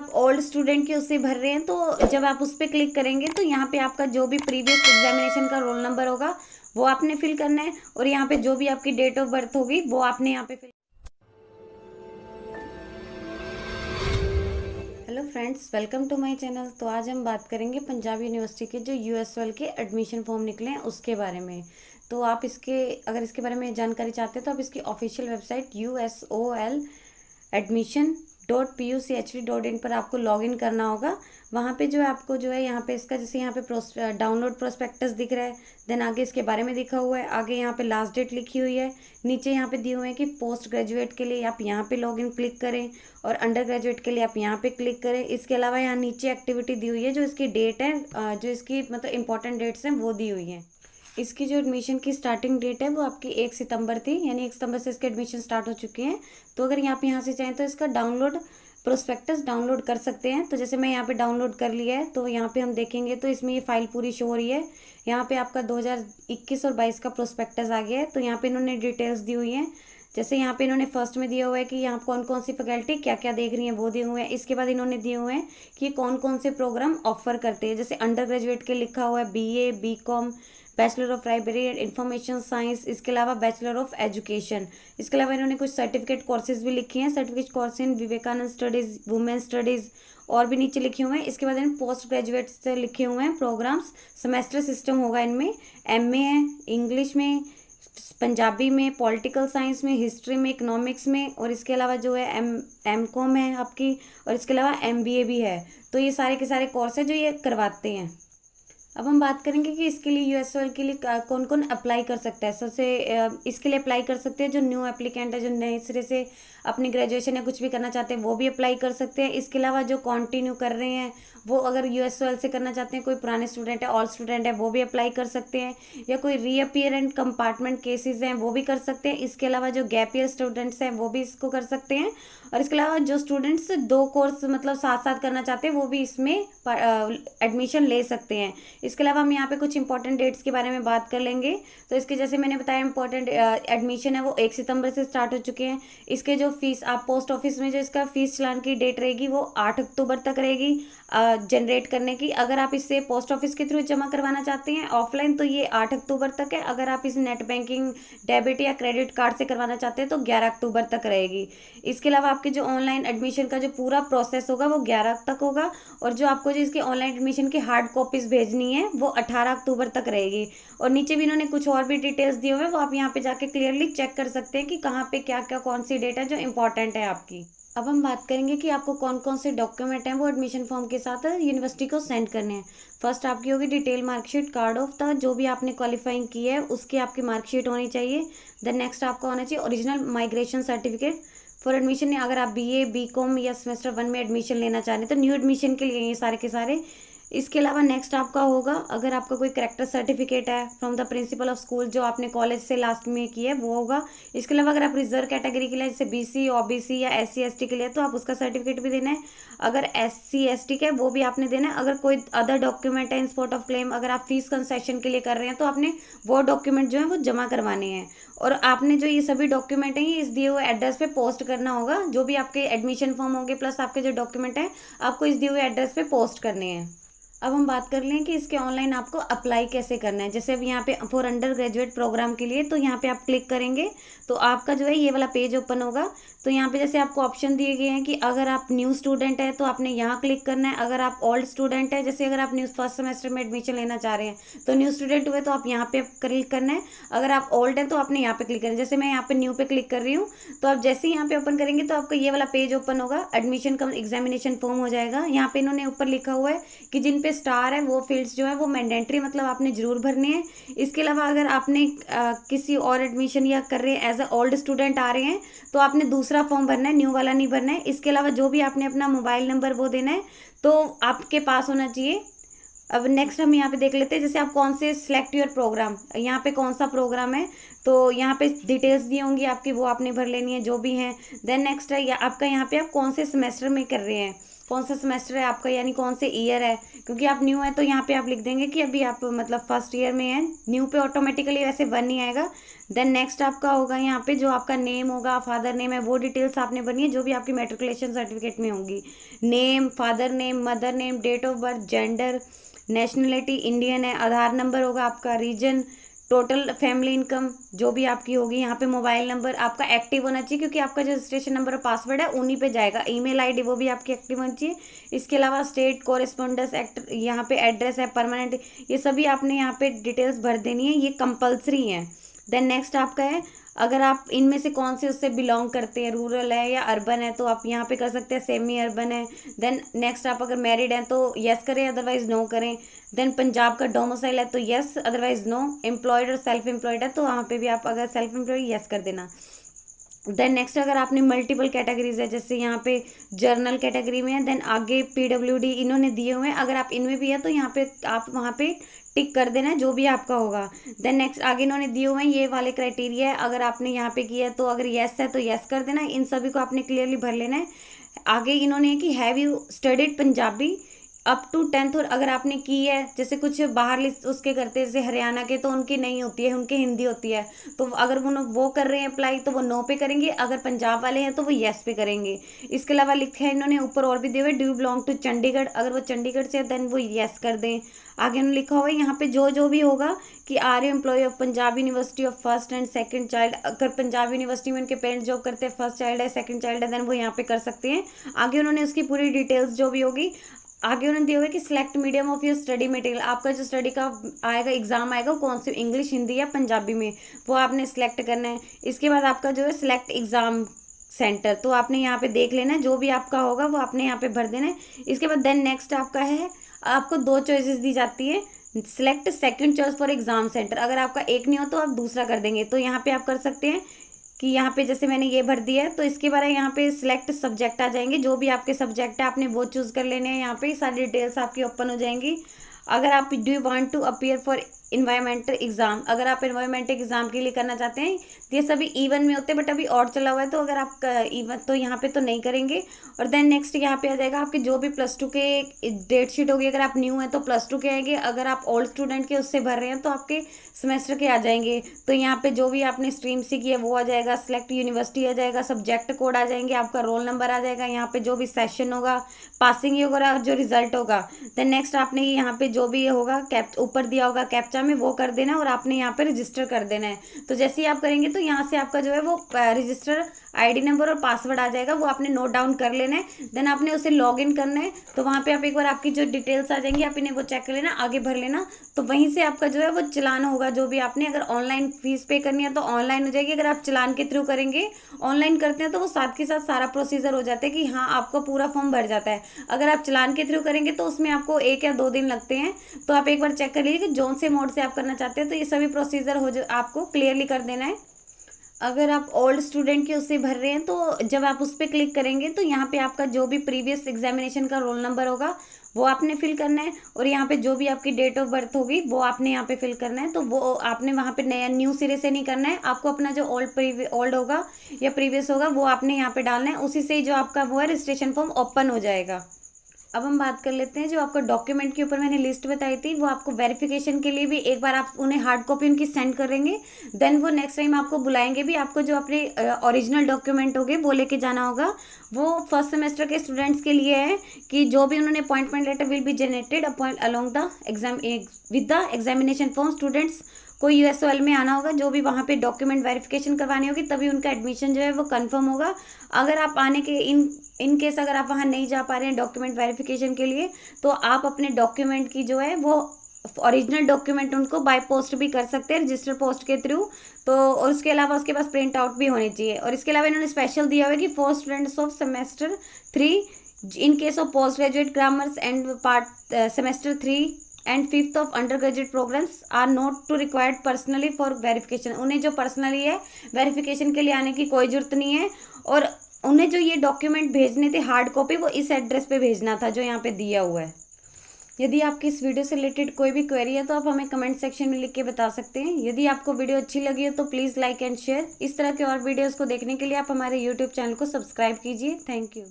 आप old student की उससे भर रहे हैं तो जब आप उस पर क्लिक करेंगे तो यहाँ पे आपका जो भी प्रीवियस एग्जामिनेशन का रोल नंबर होगा वो आपने फिल करना है, और यहाँ पे जो भी आपकी डेट ऑफ बर्थ होगी वो आपने यहाँ पे fill. Hello friends, welcome to my channel. तो आज हम बात करेंगे पंजाब यूनिवर्सिटी के जो यूएसओएल के एडमिशन फॉर्म निकले हैं उसके बारे में। तो आप अगर इसके बारे में जानकारी चाहते हैं तो आप इसकी ऑफिशियल वेबसाइट USOL.admission.puch.in पर आपको लॉगिन करना होगा। वहाँ पे जो है आपको जो है यहाँ पे इसका जैसे यहाँ पे डाउनलोड प्रोस्पेक्टस दिख रहा है, देन आगे इसके बारे में लिखा हुआ है, आगे यहाँ पे लास्ट डेट लिखी हुई है, नीचे यहाँ पे दिए हुए हैं कि पोस्ट ग्रेजुएट के लिए आप यहाँ पे लॉगिन क्लिक करें और अंडर ग्रेजुएट के लिए आप यहाँ पे क्लिक करें। इसके अलावा यहाँ नीचे एक्टिविटी दी हुई है, जो इसकी डेट है, जो इसकी मतलब इंपॉर्टेंट डेट्स हैं वो दी हुई हैं। इसकी जो एडमिशन की स्टार्टिंग डेट है वो आपकी 1 सितंबर थी, यानी 1 सितंबर से इसके एडमिशन स्टार्ट हो चुके हैं। तो अगर आप यहाँ से चाहें तो इसका प्रोस्पेक्टस डाउनलोड कर सकते हैं। तो जैसे मैं यहाँ पे डाउनलोड कर लिया है, तो यहाँ पे हम देखेंगे तो इसमें ये फाइल पूरी शो हो रही है। यहाँ पे आपका 2021 और 22 का प्रोस्पेक्टस आ गया है। तो यहाँ पे इन्होंने डिटेल्स दी हुई हैं। जैसे यहाँ पे इन्होंने फर्स्ट में दिया हुआ है कि यहाँ कौन कौन सी फैकल्टी क्या क्या देख रही है वो दिए हुए हैं। इसके बाद इन्होंने दिए हुए हैं कि कौन कौन से प्रोग्राम ऑफर करते हैं। जैसे अंडर ग्रेजुएट के लिखा हुआ है BA BCom, bachelor of library and information science, इसके अलावा बैचलर ऑफ एजुकेशन। इसके अलावा इन्होंने कुछ सर्टिफिकेट कोर्सेज भी लिखे हैं, certificate course in Vivekananda studies, women studies, और भी नीचे लिखे हुए हैं। इसके बाद इन्हें पोस्ट ग्रेजुएट से लिखे हुए हैं प्रोग्राम्स। सेमेस्टर सिस्टम होगा इनमें, MA है, इंग्लिश में, पंजाबी में, पॉलिटिकल साइंस में, हिस्ट्री में, इकोनॉमिक्स में, और इसके अलावा जो है MCOM है आपकी, और इसके अलावा MBA भी है। तो ये सारे के सारे कोर्स है जो ये करवाते हैं। अब हम बात करेंगे कि इसके लिए USOL के लिए कौन कौन अप्लाई कर सकता है। सबसे इसके लिए अप्लाई कर सकते हैं जो न्यू एप्लीकेंट है, जो नए सिरे से अपनी ग्रेजुएशन या कुछ भी करना चाहते हैं वो भी अप्लाई कर सकते हैं। इसके अलावा जो कंटिन्यू कर रहे हैं वो अगर USOL से करना चाहते हैं, कोई पुराने स्टूडेंट है, ऑल स्टूडेंट है, वो भी अप्लाई कर सकते हैं, या कोई रीअपियर एंड कंपार्टमेंट केसेज हैं वो भी कर सकते हैं। इसके अलावा जो गैप ईयर स्टूडेंट्स हैं वो भी इसको कर सकते हैं, और इसके अलावा जो स्टूडेंट्स 2 कोर्स मतलब साथ साथ करना चाहते हैं वो भी इसमें एडमिशन ले सकते हैं। इसके अलावा हम यहाँ पे कुछ इंपॉर्टेंट डेट्स के बारे में बात कर लेंगे। तो इसके जैसे मैंने बताया इंपॉर्टेंट एडमिशन है वो 1 सितंबर से स्टार्ट हो चुके हैं। इसके जो फीस आप पोस्ट ऑफिस में जो इसका फीस चलान की डेट रहेगी वो 8 अक्टूबर तक रहेगी जनरेट करने की। अगर आप इसे पोस्ट ऑफिस के थ्रू जमा करवाना चाहते हैं ऑफलाइन तो ये 8 अक्टूबर तक है। अगर आप इसे नेट बैंकिंग, डेबिट या क्रेडिट कार्ड से करवाना चाहते हैं तो 11 अक्टूबर तक रहेगी। इसके अलावा आपके जो ऑनलाइन एडमिशन का जो पूरा प्रोसेस होगा वो 11 तक होगा, और जो आपको जो इसकी ऑनलाइन एडमिशन की हार्ड कॉपीज भेजनी है वो 18 अक्टूबर तक रहेगी। और नीचे भी इन्होंने कुछ और भी डिटेल्स दिए हुए हैं, वो आप यहाँ पे जाके क्लियरली चेक कर सकते हैं कि कहाँ पे क्या क्या कौन सी डेट है जो इंपॉर्टेंट है आपकी। अब हम बात करेंगे कि आपको कौन कौन से डॉक्यूमेंट हैं वो एडमिशन फॉर्म के साथ यूनिवर्सिटी को सेंड करने हैं। फर्स्ट आपकी होगी detail marksheet, card of the जो भी आपने क्वालिफाइंग की है उसकी आपकी मार्कशीट होनी चाहिए। देन नेक्स्ट आपका होना चाहिए original migration certificate for admission. अगर आप BA BCom या सेमेस्टर 1 में एडमिशन लेना चाह रहे हैं तो न्यू एडमिशन के लिए ये सारे के सारे। इसके अलावा नेक्स्ट आपका होगा अगर आपका कोई करेक्टर सर्टिफिकेट है from the principle of school जो आपने कॉलेज से लास्ट में की है वो होगा। इसके अलावा अगर आप रिजर्व कैटेगरी के लिए जैसे BC OBC या SC ST के लिए तो आप उसका सर्टिफिकेट भी देना है। अगर SC ST का वो भी आपने देना है। अगर कोई अदर डॉक्यूमेंट है इन स्पॉट ऑफ क्लेम, अगर आप फीस कंसेशन के लिए कर रहे हैं तो आपने वो डॉक्यूमेंट जो है वो जमा करवाने हैं, और आपने जो ये सभी डॉक्यूमेंट हैं ये इस दिए हुए एड्रेस पे पोस्ट करना होगा। जो भी आपके एडमिशन फॉर्म होंगे प्लस आपके जो डॉक्यूमेंट हैं आपको इस दिए हुए एड्रेस पे पोस्ट करने हैं। अब हम बात कर लें कि इसके ऑनलाइन आपको अप्लाई कैसे करना है। जैसे अब यहाँ पे फॉर अंडर ग्रेजुएट प्रोग्राम के लिए तो यहाँ पे आप क्लिक करेंगे तो आपका जो है ये वाला पेज ओपन होगा। तो यहाँ पे जैसे आपको ऑप्शन दिए गए हैं कि अगर आप न्यू स्टूडेंट है तो आपने यहाँ क्लिक करना है। अगर आप ओल्ड स्टूडेंट है, जैसे अगर आप न्यू फर्स्ट सेमेस्टर में एडमिशन लेना चाह रहे हैं तो न्यू स्टूडेंट हुए तो आप यहाँ पे क्लिक करना है। अगर आप ओल्ड है तो आपने यहाँ पे क्लिक करना है। जैसे मैं यहाँ पे न्यू पे क्लिक कर रही हूँ तो आप जैसे ही यहाँ पे ओपन करेंगे तो आपका ये वाला पेज ओपन होगा, एडमिशन का एग्जामिनेशन फॉर्म हो जाएगा। यहाँ पे इन्होंने ऊपर लिखा हुआ है कि जिन पे स्टार है वो फील्ड्स जो है वो मैंडेटरी मतलब आपने जरूर भरनी है। इसके अलावा अगर आपने किसी और एडमिशन या कर रहे हैं एज अ ओल्ड स्टूडेंट आ रहे हैं तो आपने दूसरा फॉर्म भरना है, न्यू वाला नहीं भरना है। इसके अलावा जो भी आपने अपना मोबाइल नंबर वो देना है तो आपके पास होना चाहिए। अब नेक्स्ट हम यहाँ पे देख लेते हैं जैसे आप कौन से सिलेक्ट योर प्रोग्राम, यहाँ पे कौन सा प्रोग्राम है तो यहाँ पे डिटेल्स दी होंगी आपकी वो आपने भर लेनी है जो भी हैं। देन नेक्स्ट है आपका यहाँ पे आप कौन से सेमेस्टर में कर रहे हैं। कौन सा सेमेस्टर है आपका, यानी कौन से ईयर है, क्योंकि आप न्यू है तो यहाँ पे आप लिख देंगे कि अभी आप मतलब फर्स्ट ईयर में है। न्यू पे ऑटोमेटिकली वैसे 1 नहीं आएगा। देन नेक्स्ट आपका होगा यहाँ पे जो आपका नेम होगा, फादर नेम है, वो डिटेल्स आपने भरनी है जो भी आपकी मेट्रिकुलेशन सर्टिफिकेट में होगी। Name, father name, mother name, date of birth, gender, nationality Indian है, आधार नंबर होगा आपका, रीजन, टोटल फैमिली इनकम जो भी आपकी होगी, यहाँ पे मोबाइल नंबर आपका एक्टिव होना चाहिए क्योंकि आपका जो रजिस्ट्रेशन नंबर और पासवर्ड है उन्हीं पे जाएगा। ईमेल आईडी वो भी आपकी एक्टिव होनी चाहिए। इसके अलावा स्टेट कोरेस्पोंडेंस एक्ट, यहाँ पे एड्रेस है, परमानेंट, ये सभी आपने यहाँ पे डिटेल्स भर देनी है, ये कंपलसरी है। देन नेक्स्ट आपका है अगर आप इनमें से कौन से उससे बिलोंग करते हैं, रूरल है या अर्बन है, तो आप यहाँ पे कर सकते हैं सेमी अर्बन है। देन नेक्स्ट आप अगर मैरिड हैं तो यस करें, अदरवाइज नो करें। देन पंजाब का डोमिसाइल है तो यस, अदरवाइज नो। एम्प्लॉयड और सेल्फ एम्प्लॉयड है तो वहाँ पे भी आप अगर सेल्फ एम्प्लॉयड यस कर देना। देन नेक्स्ट अगर आपने मल्टीपल कैटेगरीज है, जैसे यहाँ पे जर्नल कैटेगरी में है, देन आगे पीडब्ल्यूडी इन्होंने दिए हुए हैं, अगर आप इनमें भी है तो यहाँ पे आप वहाँ पे टिक कर देना है जो भी आपका होगा। देन नेक्स्ट आगे इन्होंने दिए हुए हैं ये वाले क्राइटेरिया है, अगर आपने यहाँ पे किया है तो अगर यस है तो यस कर देना है, इन सभी को आपने क्लियरली भर लेना है। आगे इन्होंने कि have you studied Punjabi up to 10th, और अगर आपने की है, जैसे कुछ बाहर उसके करते हैं जैसे हरियाणा के तो उनकी नहीं होती है, उनकी हिंदी होती है, तो अगर वो कर रहे हैं अप्लाई तो वो नो पे करेंगे, अगर पंजाब वाले हैं तो वो येस पे करेंगे। इसके अलावा लिखा है इन्होंने ऊपर और भी दिए हुए, do you belong to Chandigarh, अगर वो चंडीगढ़ से है देन वो येस कर दें। आगे उन्होंने लिखा हुआ है यहाँ पे जो भी होगा कि are you employ of Punjab university of first and second child, अगर पंजाब यूनिवर्सिटी में उनके पेरेंट्स जॉब करते हैं, फर्स्ट चाइल्ड है, सेकंड चाइल्ड है, देन वो यहाँ पे कर सकते हैं। आगे उन्होंने उसकी पूरी डिटेल्स जो भी होगी आगे उन्होंने दिया हुआ है कि select medium of your study material, आपका जो स्टडी का आएगा एग्जाम आएगा वो कौन सी, इंग्लिश, हिंदी या पंजाबी में, वो आपने सिलेक्ट करना है। इसके बाद आपका जो है सिलेक्ट एग्जाम सेंटर, तो आपने यहाँ पे देख लेना है जो भी आपका होगा वो आपने यहाँ पे भर देना है। इसके बाद देन नेक्स्ट आपका है, आपको 2 चॉइसेस दी जाती है, select second choice for exam centre, अगर आपका एक नहीं हो तो आप दूसरा कर देंगे, तो यहाँ पे आप कर सकते हैं कि यहाँ पे जैसे मैंने ये भर दिया है तो इसके बारे में यहाँ पे सिलेक्ट सब्जेक्ट आ जाएंगे, जो भी आपके सब्जेक्ट है आपने वो चूज़ कर लेने हैं। यहाँ पे सारी डिटेल्स आपकी ओपन हो जाएंगी। अगर आप do you want to appear for environmental exam, अगर आप इन्वायरमेंटल एग्जाम के लिए करना चाहते हैं, तो ये सभी इवन में होते हैं बट अभी और चला हुआ है, तो अगर आप इवन तो यहाँ पे तो नहीं करेंगे। और देन नेक्स्ट यहाँ पे आ जाएगा आपके जो भी +2 के डेट शीट होगी, अगर आप न्यू हैं तो +2 के आएंगे, अगर आप ओल्ड स्टूडेंट के उससे भर रहे हैं तो आपके सेमेस्टर के आ जाएंगे। तो यहाँ पे जो भी आपने स्ट्रीम से की है वो आ जाएगा, सिलेक्ट यूनिवर्सिटी आ जाएगा, सब्जेक्ट कोड आ जाएंगे, आपका रोल नंबर आ जाएगा, यहाँ पे जो भी सेशन होगा, पासिंग होगा, जो रिजल्ट होगा। देन नेक्स्ट आपने यहाँ पे जो भी होगा ऊपर दिया होगा कैप्चा में वो कर देना है और आपने यहाँ पे रजिस्टर कर देना है। तो जैसे ही आप करेंगे तो यहाँ से आपका जो है वो रजिस्टर आईडी नंबर और पासवर्ड आ जाएगा, वो आपने नोट डाउन कर लेना है। देन आपने उसे लॉग इन करना है, तो वहाँ पे आप एक बार आपकी जो डिटेल्स आ जाएंगी आप इन्हें वो चेक कर लेना, आगे भर लेना, तो वहीं से आपका जो है वो चलान होगा जो भी आपने, अगर ऑनलाइन फीस पे करनी है तो ऑनलाइन हो जाएगी, अगर आप चलान के थ्रू करेंगे ऑनलाइन करते हैं तो वो साथ के साथ सारा प्रोसीजर हो जाता है कि हाँ आपका पूरा फॉर्म भर जाता है। अगर आप चलान के थ्रू करेंगे तो उसमें आपको 1 या 2 दिन लगते हैं, तो आप एक बार चेक कर लीजिए कि जोन से मोड से आप करना चाहते हैं, तो ये सभी प्रोसीजर हो जो आपको क्लियरली कर देना है। अगर आप ओल्ड स्टूडेंट के उससे भर रहे हैं तो जब आप उस पर क्लिक करेंगे तो यहाँ पे आपका जो भी प्रीवियस एग्जामिनेशन का रोल नंबर होगा वो आपने फिल करना है, और यहाँ पे जो भी आपकी डेट ऑफ बर्थ होगी वो आपने यहाँ पे फिल करना है। तो वो आपने वहाँ पे नया न्यू सिरे से नहीं करना है, आपको अपना जो ओल्ड होगा या प्रीवियस होगा वो आपने यहाँ पे डालना है, उसी से जो आपका वो है रजिस्ट्रेशन फॉर्म ओपन हो जाएगा। अब हम बात कर लेते हैं जो आपका डॉक्यूमेंट के ऊपर मैंने लिस्ट बताई थी, वो आपको वेरिफिकेशन के लिए भी एक बार आप उन्हें हार्ड कॉपी उनकी सेंड करेंगे, देन वो नेक्स्ट टाइम आपको बुलाएंगे भी, आपको जो अपने ओरिजिनल डॉक्यूमेंट होंगे वो लेके जाना होगा। वो फर्स्ट सेमेस्टर के स्टूडेंट्स के लिए है कि जो भी उन्होंने appointment letter will be generated appoint along the exam with the examination form, students को यूएसओएल में आना होगा, जो भी वहाँ पे डॉक्यूमेंट वेरिफिकेशन करवानी होगी तभी उनका एडमिशन जो है वो कंफर्म होगा। अगर आप आने के इन केस अगर आप वहाँ नहीं जा पा रहे हैं डॉक्यूमेंट वेरिफिकेशन के लिए, तो आप अपने डॉक्यूमेंट की जो है वो ओरिजिनल डॉक्यूमेंट उनको बाय पोस्ट भी कर सकते हैं रजिस्टर पोस्ट के थ्रू, तो और उसके अलावा उसके पास प्रिंट आउट भी होनी चाहिए। और इसके अलावा इन्होंने स्पेशल दिया हुआ है कि for students of semester 3 in case of post graduate grammars and part semester 3 and 5th of under graduate programmes are not to required personally for verification, उन्हें जो पर्सनली है वेरिफिकेशन के लिए आने की कोई जरूरत नहीं है, और उन्हें जो ये डॉक्यूमेंट भेजने थे हार्ड कॉपी वो इस एड्रेस पे भेजना था जो यहाँ पे दिया हुआ है। यदि आपकी इस वीडियो से रिलेटेड कोई भी क्वेरी है तो आप हमें कमेंट सेक्शन में लिख के बता सकते हैं। यदि आपको वीडियो अच्छी लगी हो तो प्लीज़ लाइक एंड शेयर। इस तरह के और वीडियोज़ को देखने के लिए आप हमारे यूट्यूब चैनल को सब्सक्राइब कीजिए। Thank you.